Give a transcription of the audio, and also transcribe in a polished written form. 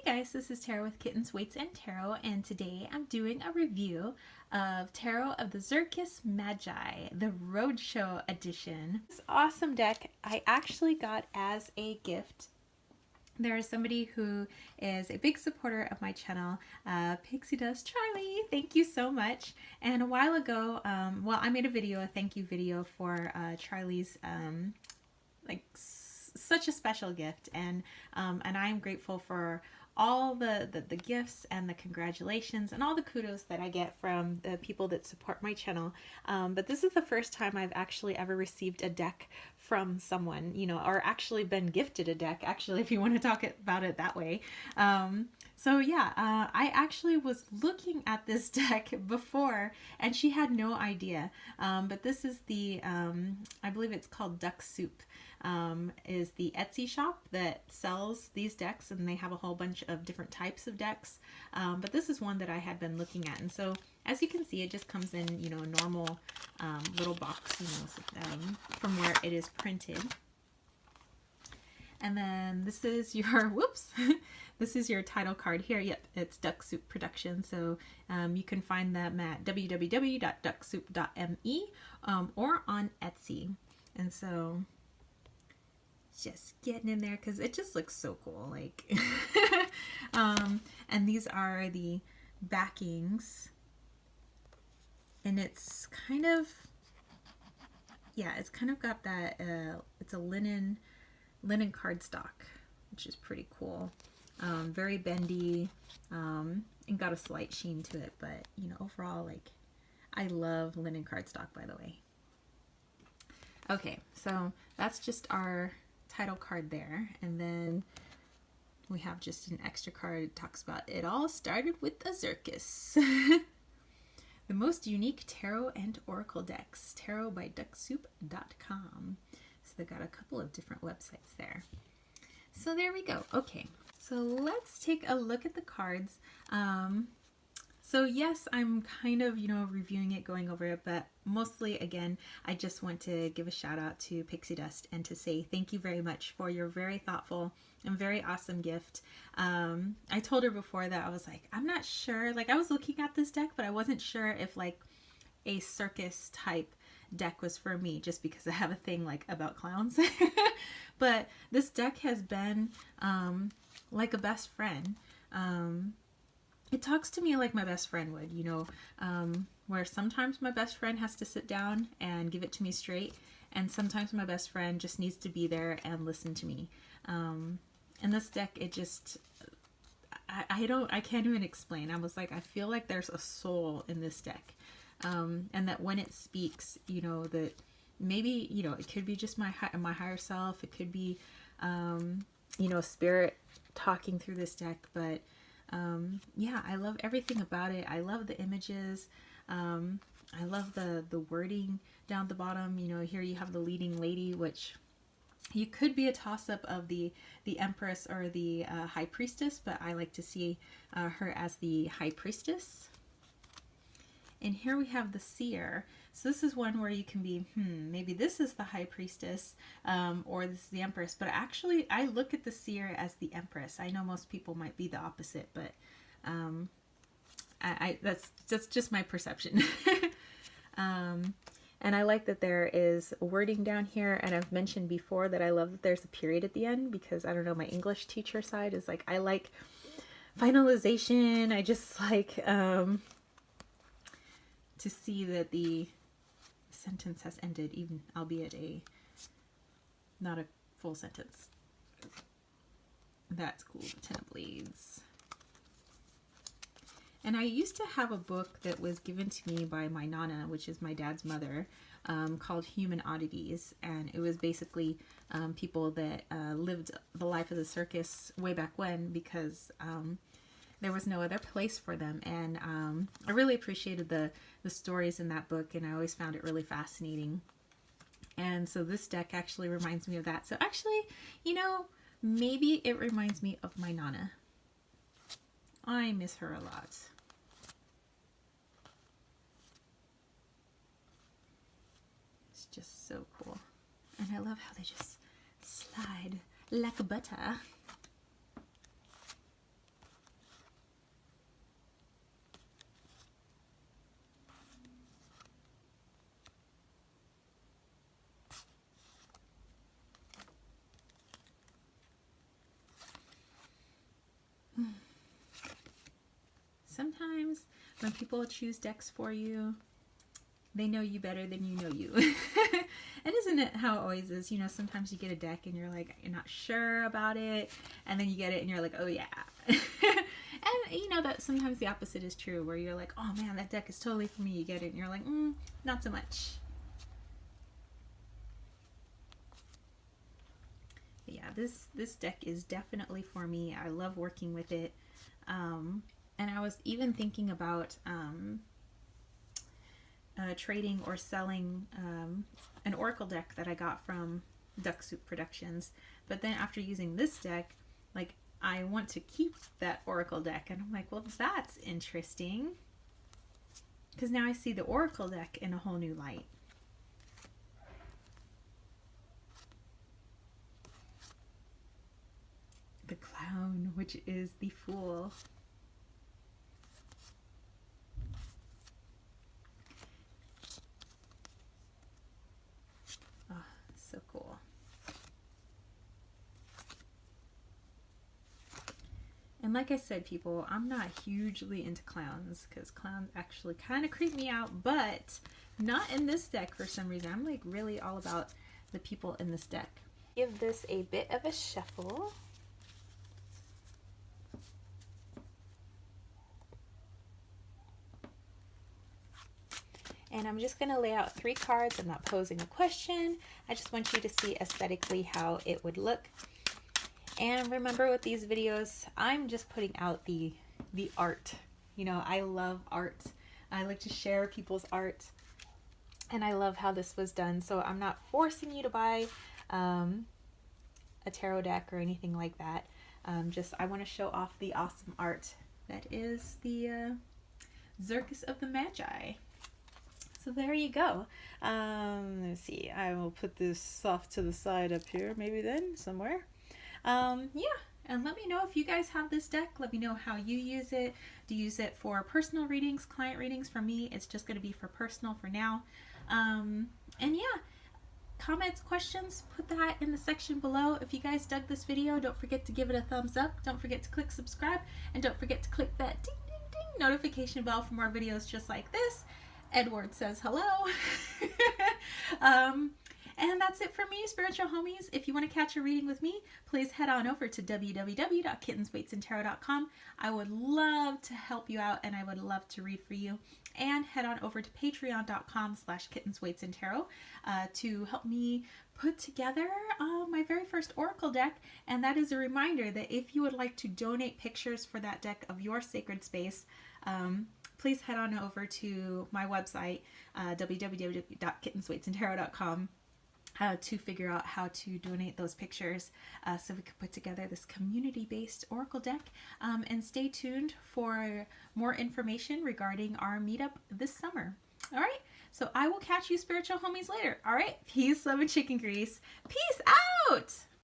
Guys, this is Tarot with Kittens, Weights, and Tarot, and today I'm doing a review of Tarot of the Zirkus Magi, the Roadshow edition. This awesome deck I actually got as a gift. There is somebody who is a big supporter of my channel, Pixie Dust Charlie. Thank you so much. And a while ago, I made a thank you video for Charlie's such a special gift, and I am grateful for all the gifts and the congratulations and all the kudos that I get from the people that support my channel. But this is the first time I've actually ever received a deck from someone, you know, or actually been gifted a deck, actually, if you want to talk about it that way. So yeah, I actually was looking at this deck before and she had no idea. But this is the, I believe it's called Duck Soup, is the Etsy shop that sells these decks, and they have a whole bunch of different types of decks. But this is one that I had been looking at. And so as you can see, it just comes in, you know, a normal little box, you know, from where it is printed. And then this is your, whoops, this is your title card here. Yep, it's Duck Soup Production. So you can find them at www.ducksoup.me or on Etsy. And so just getting in there because it just looks so cool. Like, and these are the backings. And it's kind of, yeah, it's kind of got that, it's a linen cardstock, which is pretty cool. Very bendy, and got a slight sheen to it, but you know, overall, like, I love linen cardstock, by the way. Okay, so that's just our title card there, and then we have just an extra card that talks about it all started with the Zirkus. The most unique tarot and oracle decks, tarot by ducksoup.com. So they've got a couple of different websites there. So there we go. Okay, so let's take a look at the cards. So yes, I'm kind of, you know, reviewing it, going over it, but mostly, again, I just want to give a shout out to Pixie Dust and to say thank you very much for your very thoughtful and very awesome gift. I told her before that I was like, I'm not sure, like, I was looking at this deck, but I wasn't sure if like a circus type deck was for me, just because I have a thing like about clowns. But this deck has been like a best friend. It talks to me like my best friend would, you know, where sometimes my best friend has to sit down and give it to me straight, and sometimes my best friend just needs to be there and listen to me. And this deck, it just, I can't even explain. I was like, I feel like there's a soul in this deck. And that when it speaks, you know, that maybe, you know, it could be just my higher self. It could be, you know, spirit talking through this deck. But yeah, I love everything about it. I love the images. I love the wording down the bottom. You know, here you have the leading lady, which you could be a toss-up of the Empress or the High Priestess, but I like to see her as the High Priestess. And here we have the Seer. So this is one where you can be, maybe this is the High Priestess, or this is the Empress. But actually, I look at the Seer as the Empress. I know most people might be the opposite, but that's just my perception. And I like that there is wording down here. And I've mentioned before that I love that there's a period at the end, because I don't know, my English teacher side is like, I like finalization. I just like to see that the sentence has ended, even albeit not a full sentence. That's cool. The Ten of Blades. And I used to have a book that was given to me by my Nana, which is my dad's mother, called Human Oddities. And it was basically people that lived the life of the circus way back when, because there was no other place for them. And I really appreciated the stories in that book, and I always found it really fascinating. And so this deck actually reminds me of that. So actually, you know, maybe it reminds me of my Nana. I miss her a lot. It's just so cool. And I love how they just slide like butter. Sometimes when people choose decks for you, they know you better than you know you. And isn't it how it always is? You know, sometimes you get a deck and you're like, you're not sure about it. And then you get it and you're like, oh yeah. And you know that sometimes the opposite is true, where you're like, oh man, that deck is totally for me. You get it and you're like, not so much. But yeah, this deck is definitely for me. I love working with it. And I was even thinking about trading or selling an Oracle deck that I got from Duck Soup Productions. But then after using this deck, like, I want to keep that Oracle deck. And I'm like, well, that's interesting. Because now I see the Oracle deck in a whole new light. The Clown, which is the Fool. Oh, so cool. And like I said, people, I'm not hugely into clowns because clowns actually kind of creep me out, but not in this deck for some reason. I'm like really all about the people in this deck. Give this a bit of a shuffle. And I'm just going to lay out 3 cards. I'm not posing a question. I just want you to see aesthetically how it would look. And remember, with these videos, I'm just putting out the art. You know, I love art. I like to share people's art. And I love how this was done. So I'm not forcing you to buy a tarot deck or anything like that. Just I want to show off the awesome art that is the Zirkus of the Magi. So there you go. Let's see. I will put this off to the side up here, maybe then somewhere. Yeah, and let me know if you guys have this deck. Let me know how you use it. Do you use it for personal readings, client readings? For me, it's just going to be for personal for now. And yeah, comments, questions, put that in the section below. If you guys dug this video, don't forget to give it a thumbs up. Don't forget to click subscribe, and don't forget to click that ding ding ding notification bell for more videos just like this. Edward says hello. And that's it for me, spiritual homies. If you want to catch a reading with me, please head on over to www.kittenswaitsandtarot.com. I would love to help you out, and I would love to read for you. And head on over to patreon.com/kittenswaitsandtarot to help me put together my very first Oracle deck. And that is a reminder that if you would like to donate pictures for that deck of your sacred space, please head on over to my website, www.kittenswaitsandtarot.com. To figure out how to donate those pictures so we could put together this community-based Oracle deck. And stay tuned for more information regarding our meetup this summer. All right, so I will catch you spiritual homies later. All right, peace, love, and chicken grease. Peace out!